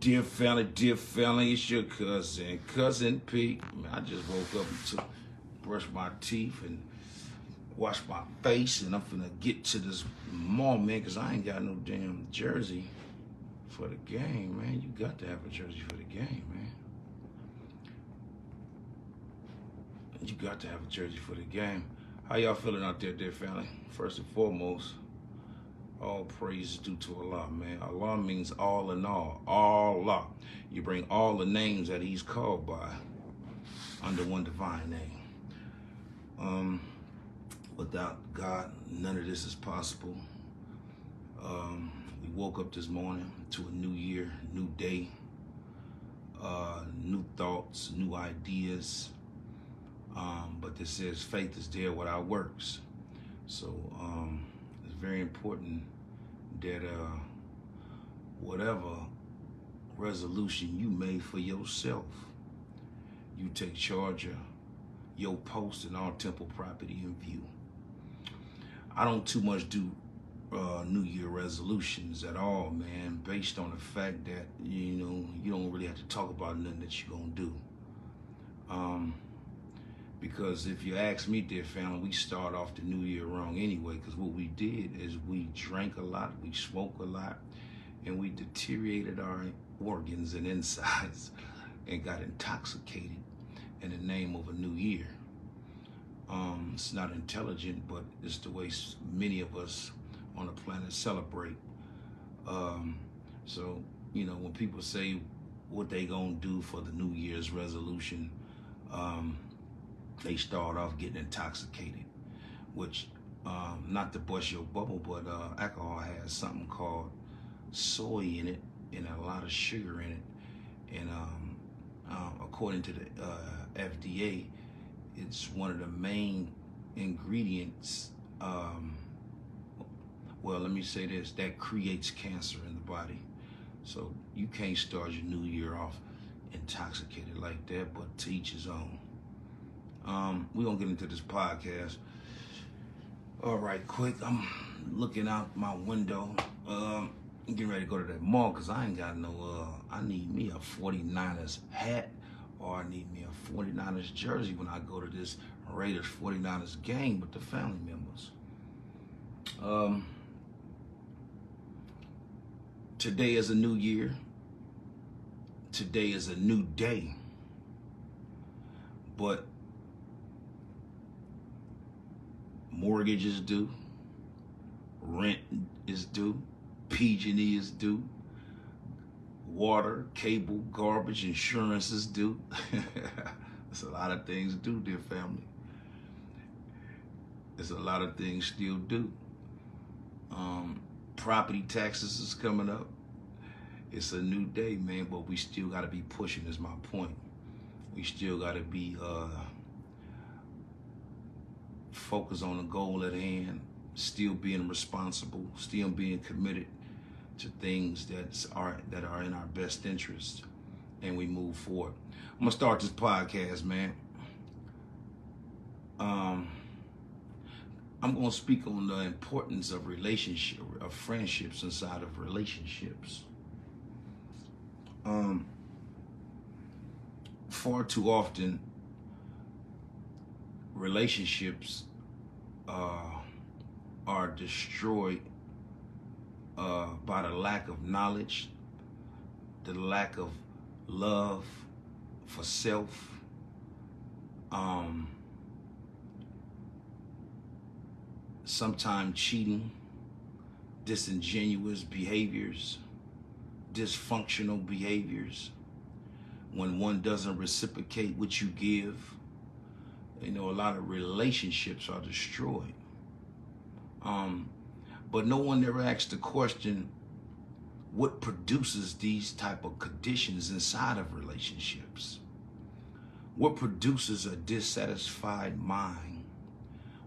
Dear family, it's your cousin Pete. Man, I just woke up and brushed my teeth and washed my face, and I'm finna get to this mall, man, because I ain't got no damn jersey for the game, man. You got to have a jersey for the game, man. You got to have a jersey for the game. How y'all feeling out there, dear family? First and foremost, all praise is due to Allah, man. Allah means all in all. Allah. You bring all the names that he's called by under one divine name. Without God, none of this is possible. We woke up this morning to a new year, new day, new thoughts, new ideas. But this says faith is there without works. So it's very important that whatever resolution you made for yourself, you take charge of your post and all temple property in view. I don't too much do New Year resolutions at all, man, based on the fact that, you don't really have to talk about nothing that you're gonna do. Because if you ask me, dear family, we start off the new year wrong anyway, because what we did is we drank a lot, we smoked a lot, and we deteriorated our organs and insides and got intoxicated in the name of a new year. It's not intelligent, but it's the way many of us on the planet celebrate. So, when people say what they gonna do for the New Year's resolution, they start off getting intoxicated, which, not to bust your bubble, but alcohol has something called soy in it and a lot of sugar in it. And according to the FDA, it's one of the main ingredients, well, let me say this, that creates cancer in the body. So you can't start your new year off intoxicated like that, but to each his own. We're gonna get into this podcast. All right, quick, I'm looking out my window, getting ready to go to that mall, because I ain't got no, I need me a 49ers hat, or I need me a 49ers jersey when I go to this Raiders 49ers game with the family members. Today is a new year. Today is a new day. But mortgage is due, rent is due, PG&E is due, water, cable, garbage, insurance is due. There's a lot of things due, dear family. There's a lot of things still due. Property taxes is coming up. It's a new day, man, but we still got to be pushing, is my point. We still got to be focused on the goal at hand, still being responsible, still being committed to things that are in our best interest, and we move forward. I'm gonna start this podcast, man. I'm gonna speak on the importance of friendships inside of relationships. Far too often, relationships are destroyed by the lack of knowledge, the lack of love for self, sometimes cheating, disingenuous behaviors, dysfunctional behaviors, when one doesn't reciprocate what you give. A lot of relationships are destroyed. But no one ever asks the question, what produces these type of conditions inside of relationships? What produces a dissatisfied mind?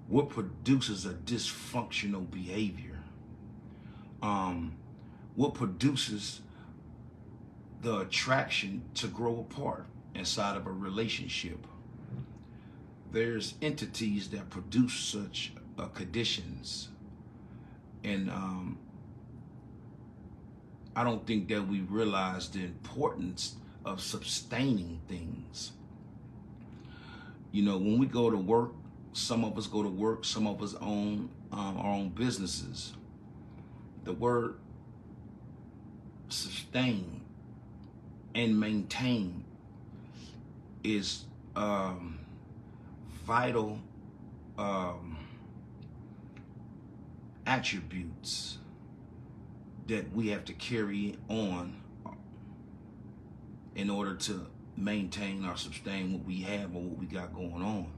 What produces a dysfunctional behavior? What produces the attraction to grow apart inside of a relationship? There's entities that produce such conditions, and I don't think that we realize the importance of sustaining things. You know, when we go to work, some of us go to work, some of us own our own businesses. The word sustain and maintain is vital attributes that we have to carry on in order to maintain or sustain what we have or what we got going on.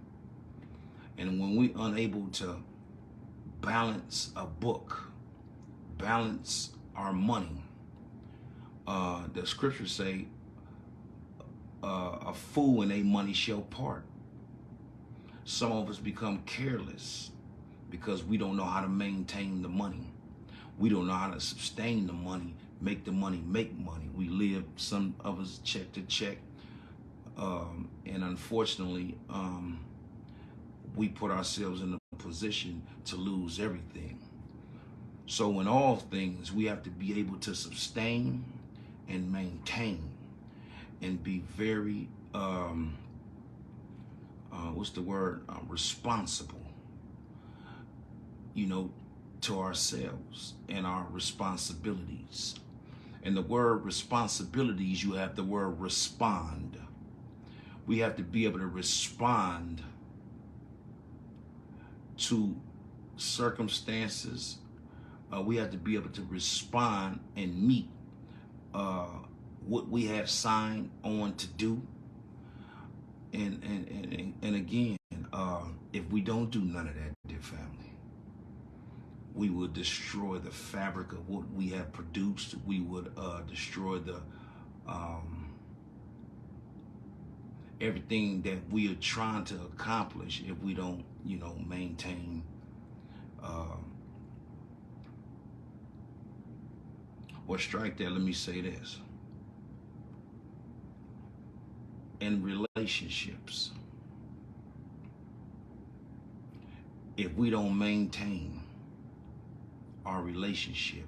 And when we're unable to balance a book, balance our money, the scriptures say a fool and their money shall part. Some of us become careless because we don't know how to maintain the money. We don't know how to sustain the money, make the money make money. We live, some of us, check to check. And unfortunately, we put ourselves in a position to lose everything. So in all things, we have to be able to sustain and maintain and be very, responsible, you know, to ourselves and our responsibilities. And the word responsibilities, you have the word respond. We have to be able to respond to circumstances. We have to be able to respond and meet what we have signed on to do. And again, if we don't do none of that, dear family, we would destroy the fabric of what we have produced. We would destroy the everything that we are trying to accomplish if we don't, you know, maintain strike that. Let me say this. In relationships, if we don't maintain our relationship,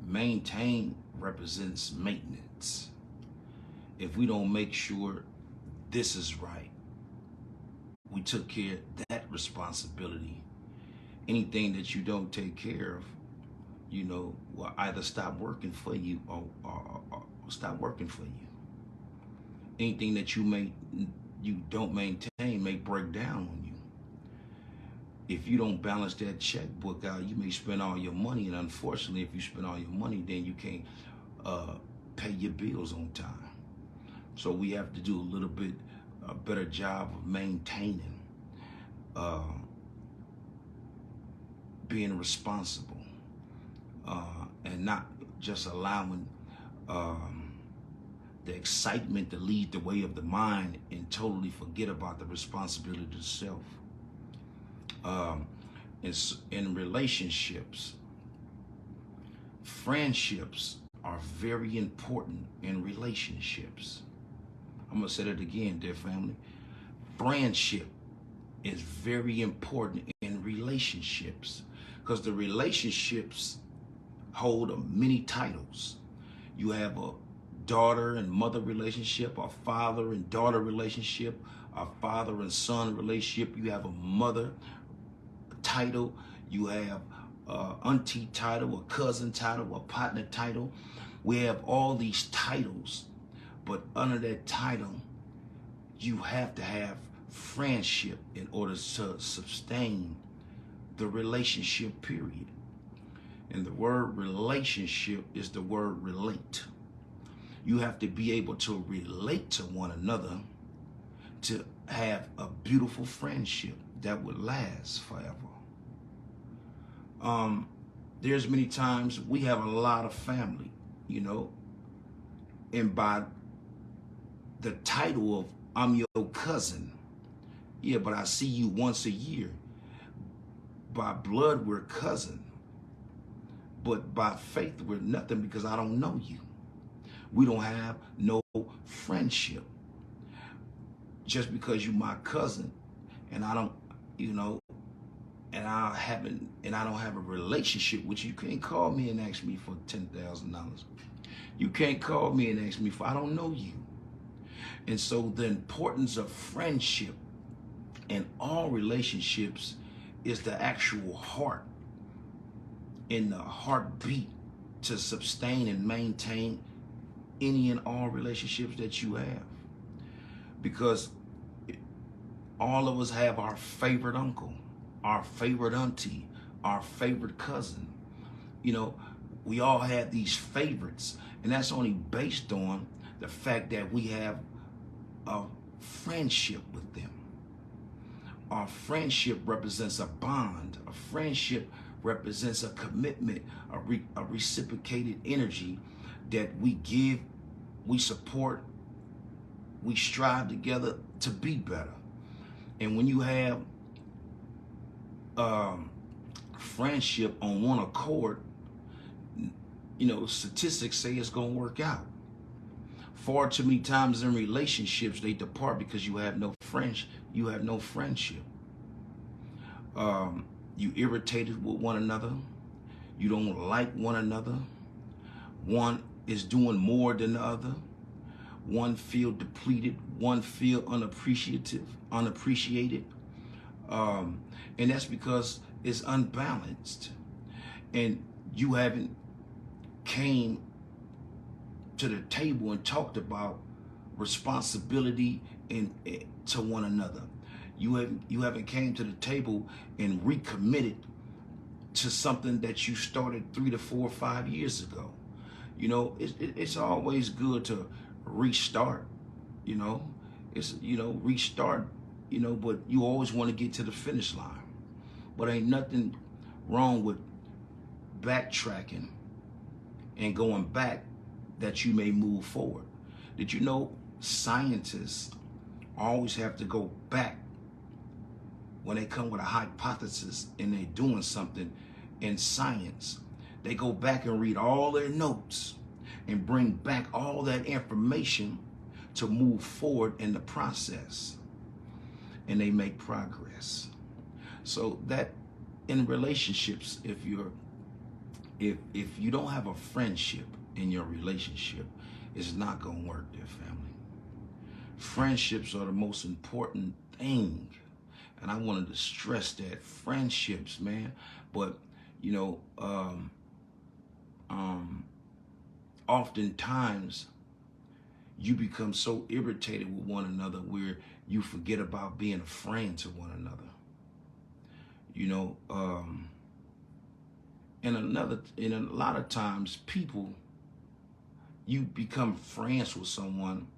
maintain represents maintenance. If we don't make sure this is right, we took care of that responsibility, anything that you don't take care of, you know, will either stop working for you or stop working for you. Anything that you don't maintain may break down on you. If you don't balance that checkbook out, you may spend all your money, and unfortunately, if you spend all your money, then you can't pay your bills on time. So we have to do a little bit better job of maintaining, being responsible, and not just allowing the excitement to lead the way of the mind and totally forget about the responsibility to self. In relationships, friendships are very important in relationships. I'm gonna say that again, dear family. Friendship is very important in relationships because the relationships hold many titles. You have a daughter and mother relationship, a father and daughter relationship, a father and son relationship. You have a mother title, you have auntie title, a cousin title, a partner title. We have all these titles, but under that title, you have to have friendship in order to sustain the relationship, period. And the word relationship is the word relate. You have to be able to relate to one another to have a beautiful friendship that would last forever. There's many times we have a lot of family, you know, and by the title of I'm your cousin, yeah, but I see you once a year. By blood, we're cousin, but by faith, we're nothing because I don't know you. We don't have no friendship. Just because you're my cousin and I don't, you know, and I don't have a relationship with you, you can't call me and ask me for $10,000. You can't call me and ask me for, I don't know you. And so the importance of friendship in all relationships is the actual heart and the heartbeat to sustain and maintain any and all relationships that you have. Because all of us have our favorite uncle, our favorite auntie, our favorite cousin. You know, we all have these favorites, and that's only based on the fact that we have a friendship with them. Our friendship represents a bond. A friendship represents a commitment, a reciprocated energy that we give, we support, we strive together to be better. And when you have friendship on one accord, you know, statistics say it's going to work out. Far too many times in relationships, they depart because you have no friendship. You have no friendship. You irritated with one another. You don't like one another. One is doing more than the other. One feel depleted. One feel unappreciated. And that's because it's unbalanced. And you haven't came to the table and talked about responsibility to one another. You haven't came to the table and recommitted to something that you started 3 to 4 or 5 years ago. You know, it's always good to restart. You know, restart. You know, but you always want to get to the finish line. But ain't nothing wrong with backtracking and going back that you may move forward. Did you know scientists always have to go back when they come with a hypothesis and they're doing something in science? They go back and read all their notes and bring back all that information to move forward in the process. And they make progress. So that in relationships, if you don't have a friendship in your relationship, it's not going to work, dear family. Friendships are the most important thing. And I wanted to stress that. Friendships, man. But, you know, oftentimes you become so irritated with one another where you forget about being a friend to one another. You know, and a lot of times people, you become friends with someone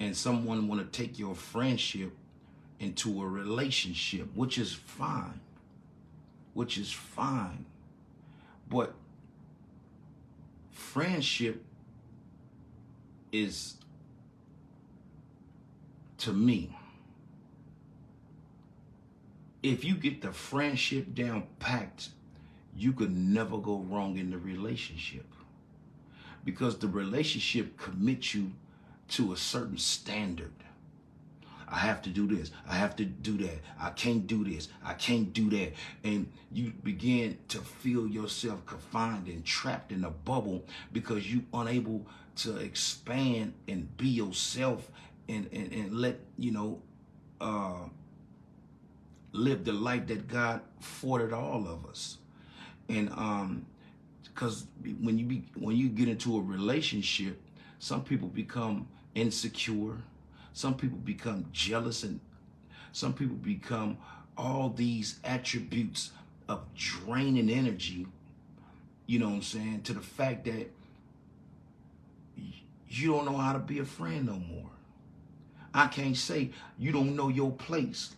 and someone want to take your friendship into a relationship, which is fine. But friendship is, to me, if you get the friendship down packed, you could never go wrong in the relationship. Because the relationship commits you to a certain standard. I have to do this. I have to do that. I can't do this. I can't do that. And you begin to feel yourself confined and trapped in a bubble because you're unable to expand and be yourself and let, you know, live the life that God afforded all of us. And because when you get into a relationship, some people become insecure, some people become jealous, and some people become all these attributes of draining energy, you know what I'm saying, to the fact that you don't know how to be a friend no more. I can't say you don't know your place.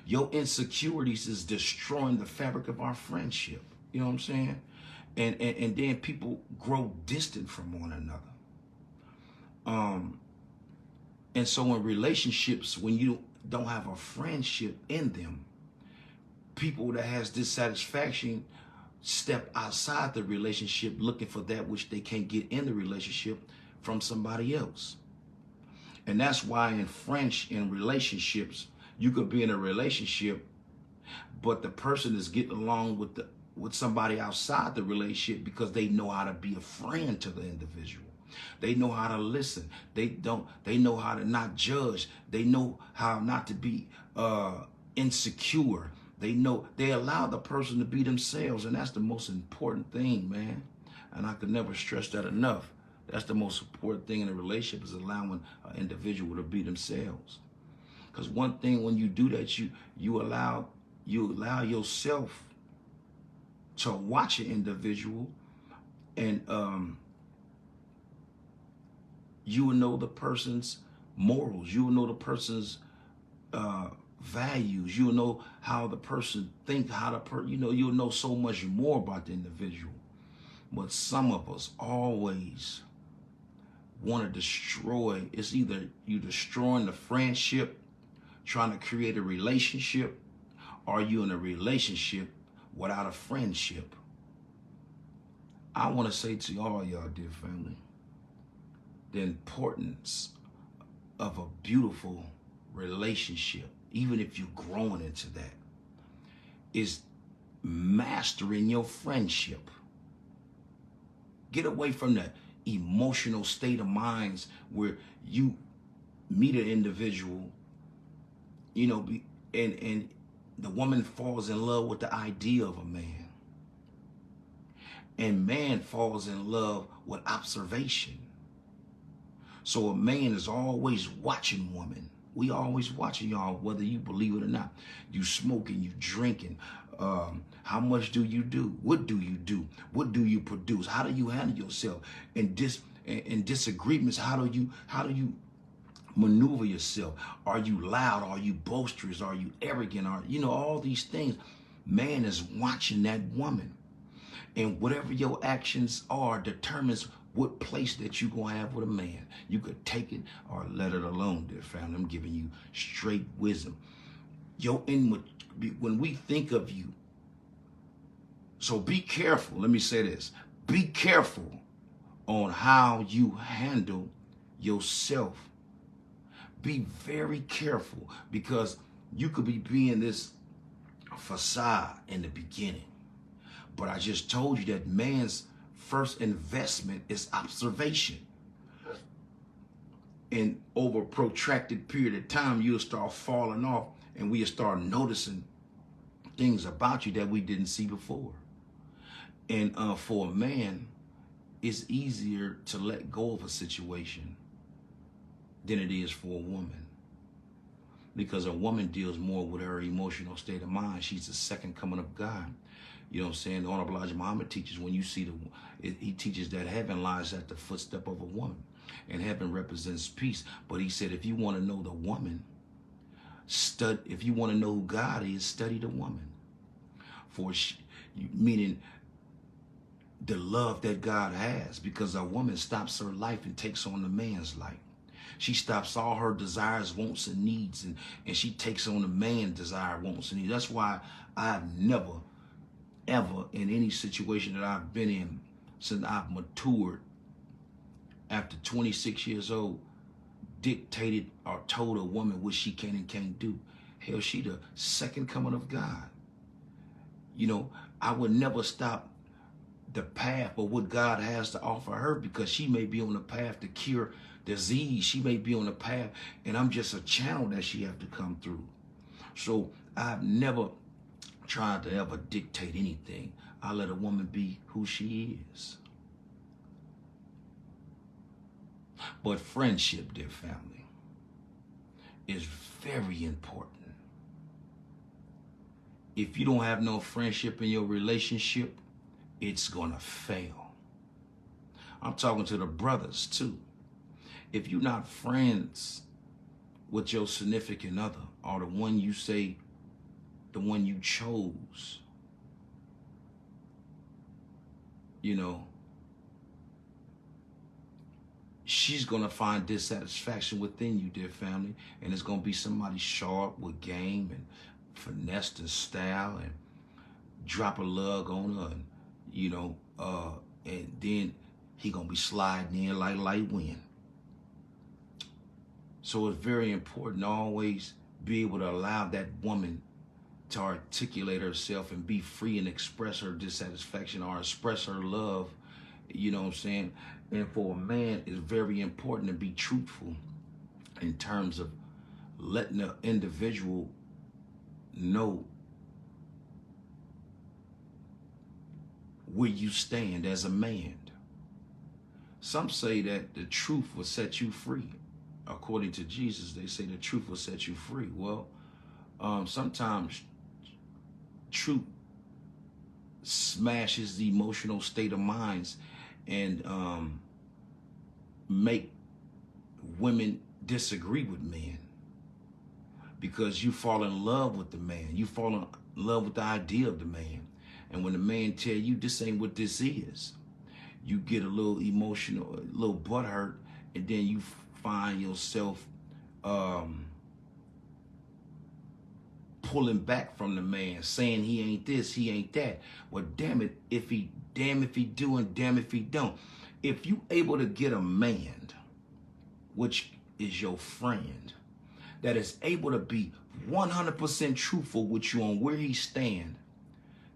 Your insecurities is destroying the fabric of our friendship. You know what I'm saying? And then people grow distant from one another. And so in relationships, when you don't have a friendship in them, people that has dissatisfaction step outside the relationship looking for that which they can't get in the relationship from somebody else. And that's why in relationships, you could be in a relationship, but the person is getting along with somebody outside the relationship because they know how to be a friend to the individual. They know how to listen. They know how to not judge. They know how not to be insecure. They allow the person to be themselves, and that's the most important thing, man. And I could never stress that enough. That's the most important thing in a relationship, is allowing an individual to be themselves. Because one thing, when you do that, you allow yourself to watch an individual, and you will know the person's morals. You will know the person's values. You will know how the person thinks. You'll know so much more about the individual. But some of us always want to destroy. It's either you destroying the friendship, trying to create a relationship, or you in a relationship without a friendship. I want to say to all y'all, dear family, the importance of a beautiful relationship, even if you're growing into that, is mastering your friendship. Get away from that emotional state of minds where you meet an individual, and the woman falls in love with the idea of a man, and man falls in love with observation. So a man is always watching woman. We always watching y'all, whether you believe it or not. You smoking, you drinking. How much do you do? What do you do? What do you produce? How do you handle yourself? In disagreements, how do you maneuver yourself? Are you loud? Are you boisterous? Are you arrogant? All these things. Man is watching that woman. And whatever your actions are determines what place that you're going to have with a man. You could take it or let it alone, dear family. I'm giving you straight wisdom. When we think of you, so be careful. Let me say this. Be careful on how you handle yourself. Be very careful, because you could be being this facade in the beginning. But I just told you that man's first investment is observation. And over a protracted period of time, you'll start falling off, and we'll start noticing things about you that we didn't see before. And for a man, it's easier to let go of a situation than it is for a woman. Because a woman deals more with her emotional state of mind. She's the second coming of God. You know what I'm saying? The Honorable Elijah Muhammad teaches, when you see he teaches that heaven lies at the footstep of a woman. And heaven represents peace. But he said, if you want to know the woman, if you want to know who God is, study the woman. Meaning the love that God has, because a woman stops her life and takes on the man's life. She stops all her desires, wants, and needs, and she takes on the man's desire, wants, and needs. That's why I've never, ever, in any situation that I've been in since I've matured, after 26 years old, dictated or told a woman what she can and can't do. Hell, she the second coming of God. I would never stop the path of what God has to offer her, because she may be on the path to cure disease. She may be on the path, and I'm just a channel that she have to come through. So I've never tried to ever dictate anything. I let a woman be who she is. But friendship, dear family, is very important. If you don't have no friendship in your relationship, it's gonna fail. I'm talking to the brothers too. If you're not friends with your significant other, or the one you say, the one you chose, she's gonna find dissatisfaction within you, dear family, and it's gonna be somebody sharp with game and finesse and style, and drop a lug on her, and and then he gonna be sliding in like light wind. So it's very important to always be able to allow that woman to articulate herself and be free and express her dissatisfaction or express her love. You know what I'm saying? And for a man, it's very important to be truthful in terms of letting the individual know where you stand as a man. Some say that the truth will set you free. According to Jesus, they say the truth will set you free. Well, sometimes truth smashes the emotional state of minds and make women disagree with men, because you fall in love with the man. You fall in love with the idea of the man. And when the man tell you this ain't what this is, you get a little emotional, a little butthurt, and then you find yourself pulling back from the man, saying he ain't this, he ain't that. Well, damn if he do and damn if he don't. If you able to get a man, which is your friend, that is able to be 100% truthful with you on where he stand,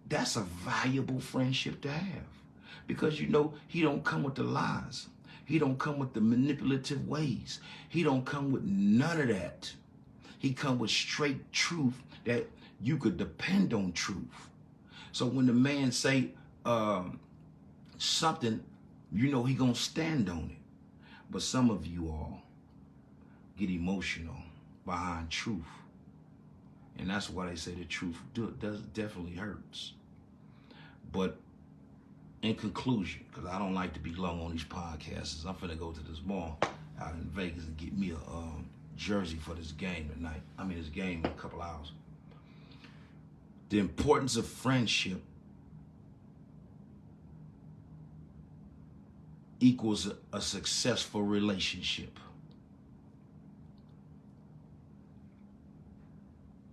that's a valuable friendship to have. Because you know he don't come with the lies. He don't come with the manipulative ways. He don't come with none of that. He come with straight truth that you could depend on truth. So when the man say something, you know he gonna stand on it. But some of you all get emotional behind truth. And that's why they say the truth definitely hurts. But in conclusion, because I don't like to be long on these podcasts, I'm finna go to this mall out in Vegas and get me a jersey for this game tonight. This game in a couple hours. The importance of friendship equals a successful relationship.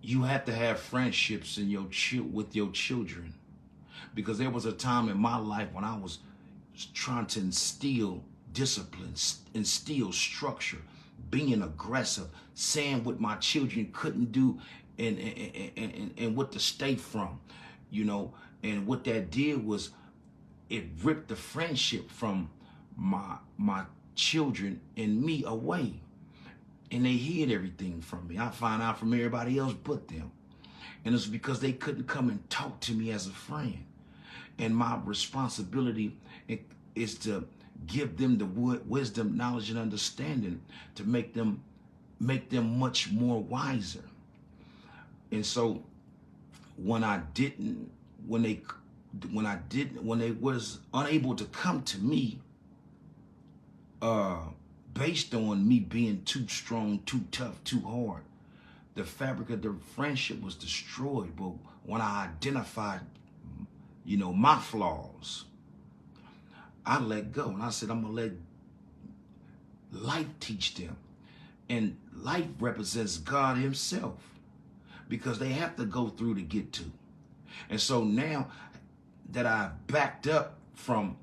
You have to have friendships with your children. Because there was a time in my life when I was trying to instill discipline, instill structure, being aggressive, saying what my children couldn't do and what to stay from, you know. And what that did was it ripped the friendship from my children and me away. And they hid everything from me. I find out from everybody else but them. And it's because they couldn't come and talk to me as a friend. And my responsibility is to give them the wisdom, knowledge, and understanding to make them much more wiser. And so when they was unable to come to me, based on me being too strong, too tough, too hard, the fabric of the friendship was destroyed. But when I identified, you know, my flaws, I let go. And I said, I'm going to let life teach them. And life represents God himself, because they have to go through to get to. And so now that I've backed up from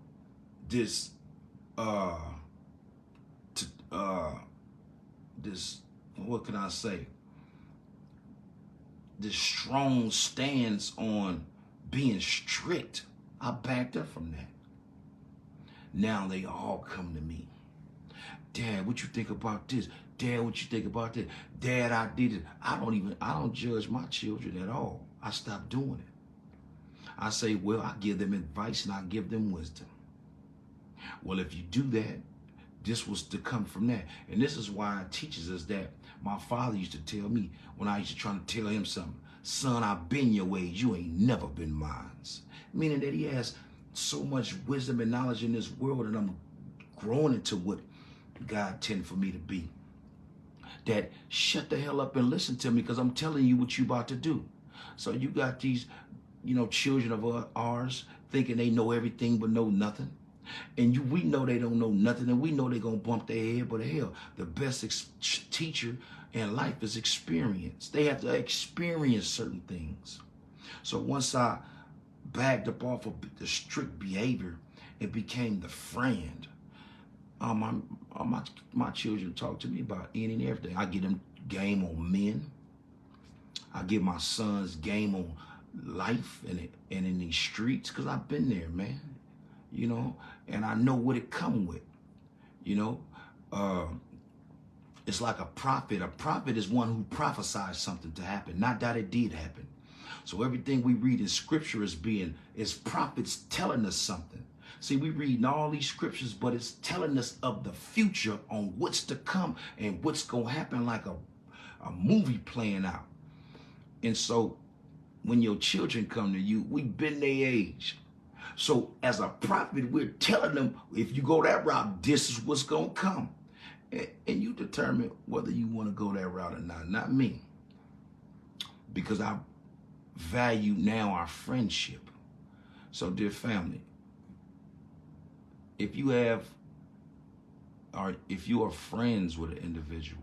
this, what can I say? This strong stance on being strict, I backed up from that. Now they all come to me. Dad, what you think about this? Dad, what you think about this? Dad, I did it. I don't judge my children at all. I stopped doing it. I say, well, I give them advice and I give them wisdom. Well, if you do that, this was to come from that. And this is why it teaches us that my father used to tell me when I used to try to tell him something, son, I've been your ways, you ain't never been mine. Meaning that he has so much wisdom and knowledge in this world, and I'm growing into what God intended for me to be. That shut the hell up and listen to me, because I'm telling you what you about to do. So you got these, you know, children of ours thinking they know everything but know nothing. And we know they don't know nothing, and we know they're going to bump their head, but hell, the best teacher in life is experience. They have to experience certain things. So once I backed up off of the strict behavior, it became the friend. My children talk to me about any and everything. I get them game on men. I give my sons game on life and in these streets, because I've been there, man. You know, and I know what it come with. You know, it's like a prophet. A prophet is one who prophesies something to happen, not that it did happen. So everything we read in scripture is prophets telling us something. See, we read all these scriptures, but it's telling us of the future on what's to come and what's going to happen, like a movie playing out. And so when your children come to you, we've been their age. So as a prophet, we're telling them, if you go that route, this is what's going to come. And you determine whether you want to go that route or not me. Because I value now our friendship. So dear family, if you are friends with an individual,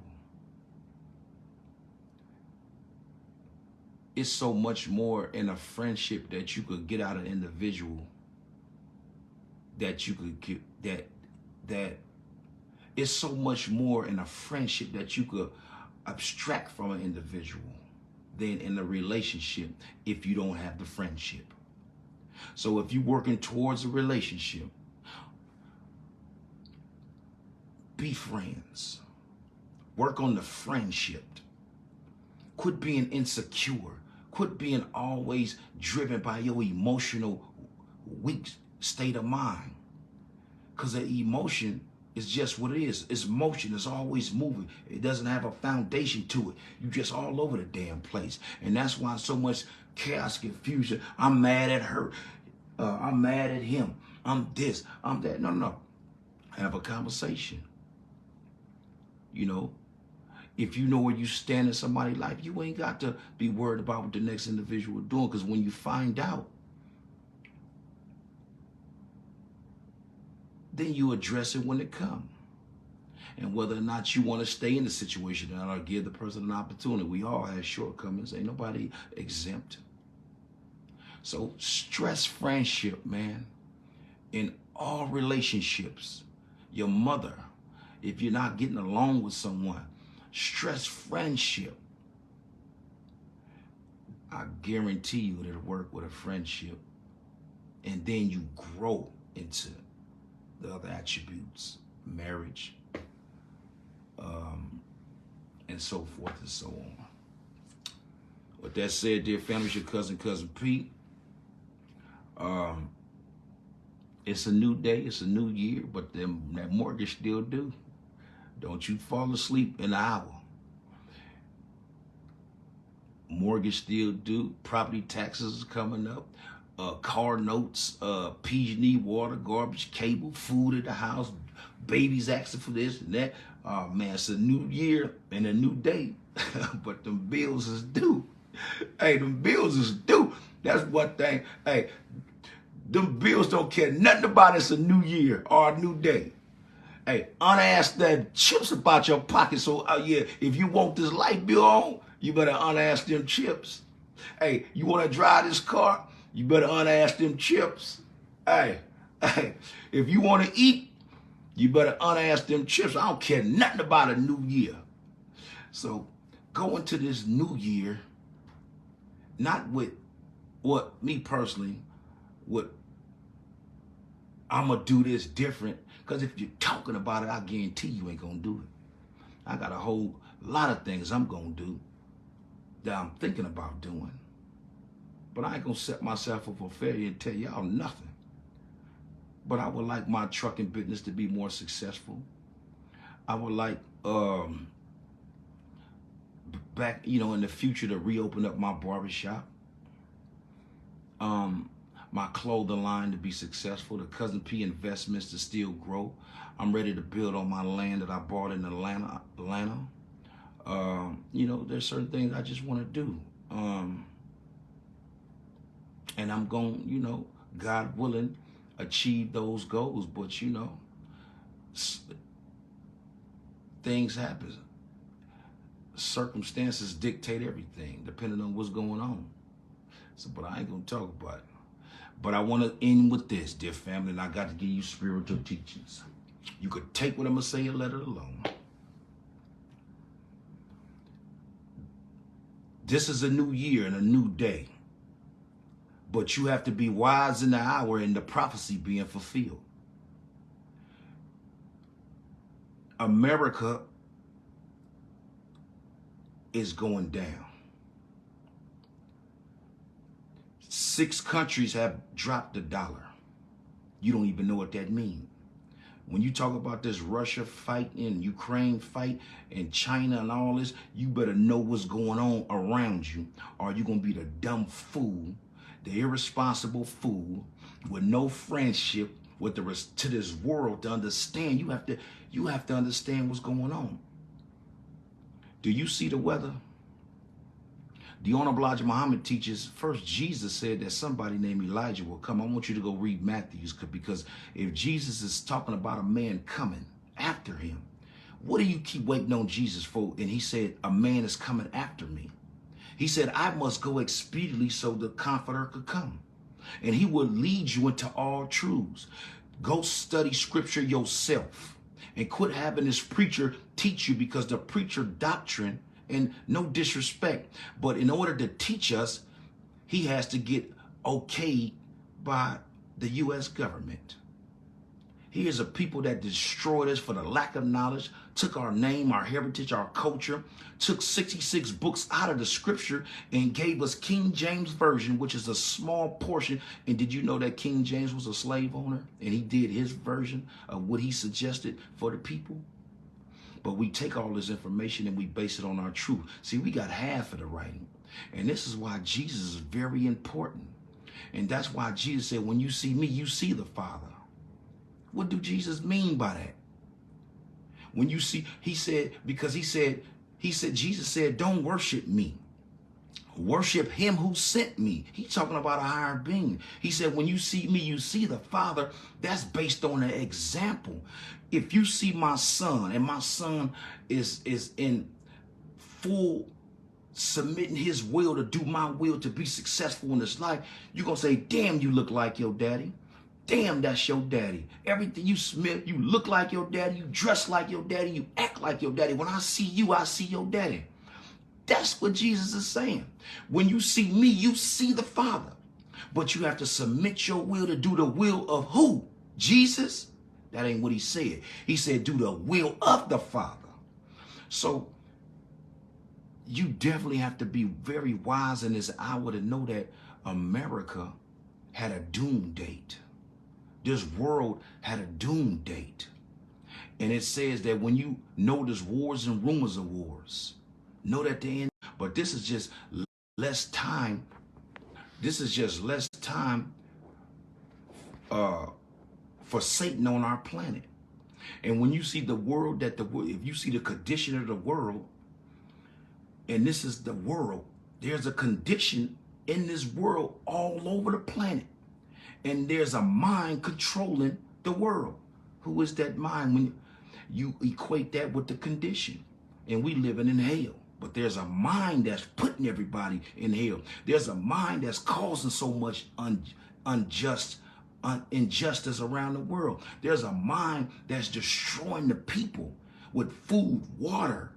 it's so much more in a friendship that you could get out of an individual that you could get, that it's so much more in a friendship that you could abstract from an individual than in a relationship if you don't have the friendship. So if you're working towards a relationship, be friends. Work on the friendship. Quit being insecure. Quit being always driven by your emotional weak state of mind. Because the emotion is just what it is. It's motion. It's always moving. It doesn't have a foundation to it. You're just all over the damn place. And that's why so much chaos, confusion. I'm mad at her. I'm mad at him. I'm this. I'm that. No. Have a conversation. You know, if you know where you stand in somebody's life, you ain't got to be worried about what the next individual is doing. Because when you find out, then you address it when it comes. And whether or not you want to stay in the situation or give the person an opportunity. We all have shortcomings. Ain't nobody exempt. So stress friendship, man. In all relationships. Your mother, if you're not getting along with someone, stress friendship. I guarantee you it'll work with a friendship. And then you grow into the other attributes, marriage, and so forth and so on. With that said, dear family, it's your cousin Pete. It's a new day, it's a new year, but that mortgage still due. Don't you fall asleep in an hour. Mortgage still due, property taxes is coming up. Car notes, PG&E, water, garbage, cable, food at the house, babies asking for this and that. Oh man, it's a new year and a new day, but them bills is due. Hey, them bills is due. That's one thing. Hey, them bills don't care nothing about it's a new year or a new day. Hey, unask that chips about your pocket. So yeah, if you want this light bill on, you better unask them chips. Hey, you want to drive this car? You better unask them chips. Hey, if you want to eat, you better unask them chips. I don't care nothing about a new year. So go into this new year, not with what me personally, what I'm going to do this different. Because if you're talking about it, I guarantee you ain't going to do it. I got a whole lot of things I'm going to do that I'm thinking about doing. But I ain't going to set myself up for failure and tell y'all nothing. But I would like my trucking business to be more successful. I would like, back, in the future to reopen up my barbershop. My clothing line to be successful. The Cousin P investments to still grow. I'm ready to build on my land that I bought in Atlanta. There's certain things I just want to do. And I'm going, God willing, achieve those goals. But, things happen. Circumstances dictate everything, depending on what's going on. So, but I ain't going to talk about it. But I want to end with this, dear family, and I got to give you spiritual teachings. You could take what I'm going to say and let it alone. This is a new year and a new day. But you have to be wise in the hour and the prophecy being fulfilled. America is going down. 6 countries have dropped the dollar. You don't even know what that means. When you talk about this Russia fight and Ukraine fight and China and all this, you better know what's going on around you, or you're going to be the dumb fool, the irresponsible fool with no friendship with the rest to this world to understand. You have to understand what's going on. Do you see the weather? The Honorable Elijah Muhammad teaches, first Jesus said that somebody named Elijah will come. I want you to go read Matthews, because if Jesus is talking about a man coming after him, what do you keep waiting on Jesus for? And he said, a man is coming after me. He said, I must go expediently so the Comforter could come. And he will lead you into all truths. Go study scripture yourself and quit having this preacher teach you, because the preacher doctrine, and no disrespect, but in order to teach us, he has to get okayed by the U.S. government. Here's a people that destroyed us for the lack of knowledge, took our name, our heritage, our culture, took 66 books out of the scripture and gave us King James Version, which is a small portion. And did you know that King James was a slave owner and he did his version of what he suggested for the people? But we take all this information and we base it on our truth. See, we got half of the writing. And this is why Jesus is very important. And that's why Jesus said, when you see me, you see the Father. What do Jesus mean by that? When you see, he said, Jesus said, don't worship me. Worship him who sent me. He's talking about a higher being. He said, when you see me, you see the Father. That's based on an example. If you see my son, and my son is in full submitting his will to do my will to be successful in this life, you're going to say, damn, you look like your daddy. Damn, that's your daddy. Everything you smell, you look like your daddy. You dress like your daddy. You act like your daddy. When I see you, I see your daddy. That's what Jesus is saying. When you see me, you see the Father. But you have to submit your will to do the will of who? Jesus? That ain't what he said. He said, do the will of the Father. So you definitely have to be very wise in this hour to know that America had a doom date. This world had a doom date. And it says that when you know there's wars and rumors of wars, know that they end. But this is just less time. This is just less time for Satan on our planet. And when you see the world, if you see the condition of the world, and this is the world, there's a condition in this world all over the planet. And there's a mind controlling the world. Who is that mind? When you equate that with the condition, and we living in hell. But there's a mind that's putting everybody in hell. There's a mind that's causing so much injustice around the world. There's a mind that's destroying the people with food, water,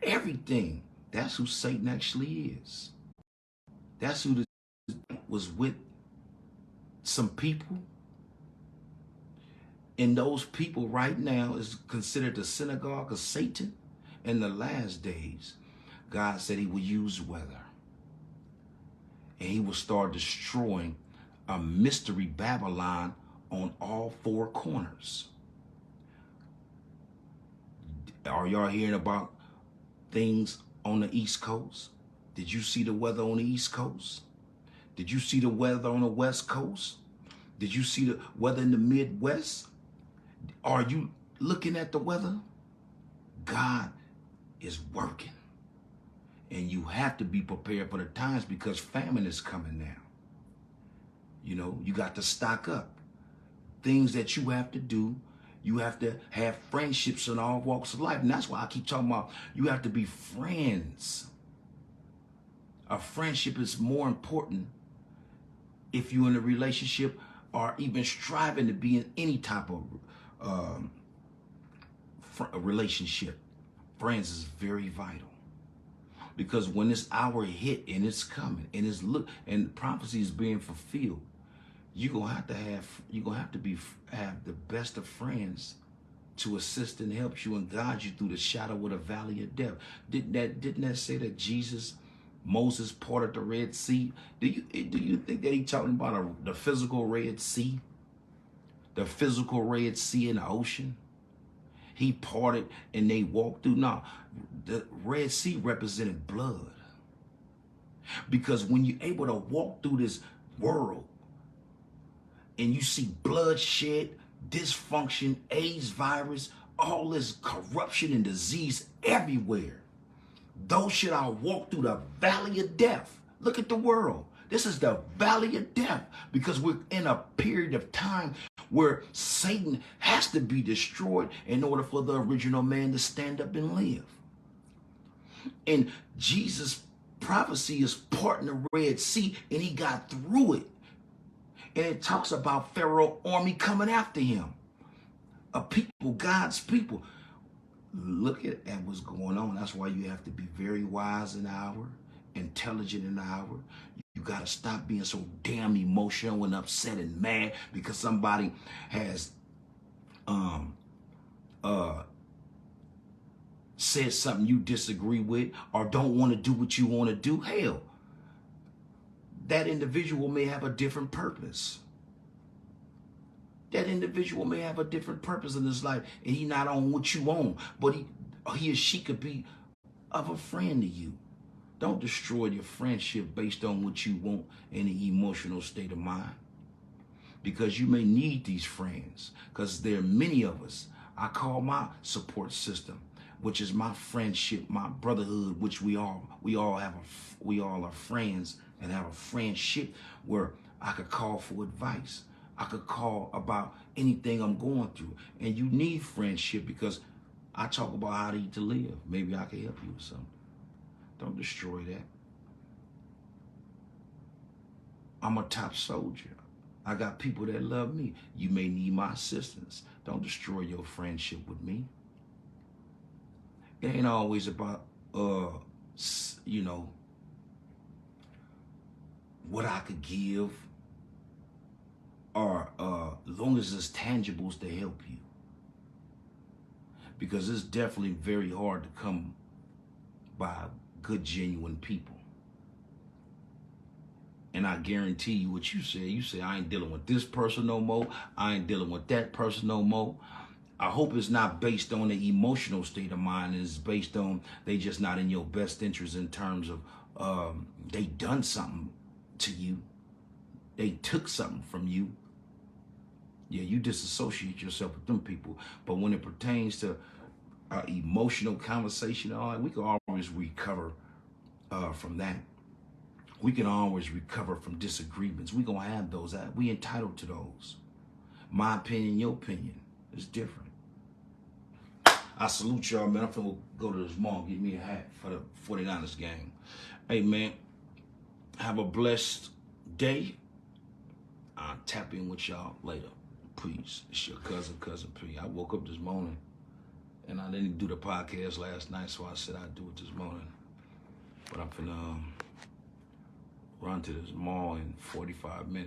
everything. That's who Satan actually is. That's who was with some people. And those people right now is considered the synagogue of Satan. In the last days, God said he will use weather. And he will start destroying a mystery Babylon on all 4 corners. Are y'all hearing about things on the East Coast? Did you see the weather on the East Coast? Did you see the weather on the West Coast? Did you see the weather in the Midwest? Are you looking at the weather? God is working. And you have to be prepared for the times, because famine is coming now. You know, you got to stock up. Things that you have to do. You have to have friendships in all walks of life. And that's why I keep talking about you have to be friends. A friendship is more important if you're in a relationship or even striving to be in any type of relationship. Friends is very vital. Because when this hour hit and it's coming and it's and prophecy is being fulfilled, you're gonna have to have the best of friends to assist and help you and guide you through the shadow of the valley of death. Didn't that say that Moses parted the Red Sea? Do you think that he's talking about the physical Red Sea? The physical Red Sea in the ocean? He parted and they walked through. No, the Red Sea represented blood. Because when you're able to walk through this world and you see bloodshed, dysfunction, AIDS virus, all this corruption and disease everywhere, though should I walk through the valley of death. Look at the world. This is the valley of death because we're in a period of time where Satan has to be destroyed in order for the original man to stand up and live. And Jesus' prophecy is parting the Red Sea, and he got through it. And it talks about Pharaoh's army coming after him. A people, God's people. Look at what's going on. That's why you have to be very wise in the hour, intelligent in the hour. You got to stop being so damn emotional and upset and mad because somebody has said something you disagree with or don't want to do what you want to do. Hell, that individual may have a different purpose. That individual may have a different purpose in his life, and he not on what you on, but he or she could be of a friend to you. Don't destroy your friendship based on what you want in an emotional state of mind. Because you may need these friends, because there are many of us. I call my support system, which is my friendship, my brotherhood, which we all are friends and have a friendship where I could call for advice. I could call about anything I'm going through. And you need friendship because I talk about how to eat to live. Maybe I can help you with something. Don't destroy that. I'm a top soldier. I got people that love me. You may need my assistance. Don't destroy your friendship with me. It ain't always about, what I could give, or as long as it's tangibles to help you. Because it's definitely very hard to come by good, genuine people. And I guarantee you what you say, I ain't dealing with this person no more. I ain't dealing with that person no more. I hope it's not based on the emotional state of mind. It's based on they just not in your best interest in terms of they done something to you. They took something from you. Yeah, you disassociate yourself with them people. But when it pertains to emotional conversation, we can always recover from that. We can always recover from disagreements. We're going to have those. We entitled to those. My opinion, your opinion is different. I salute y'all, man. I'm finna go to this mall and get me a hat for the 49ers game. Hey, man, have a blessed day. I'll tap in with y'all later. Peace. It's your cousin P. I woke up this morning and I didn't do the podcast last night, so I said I'd do it this morning. But I'm finna run to this mall in 45 minutes.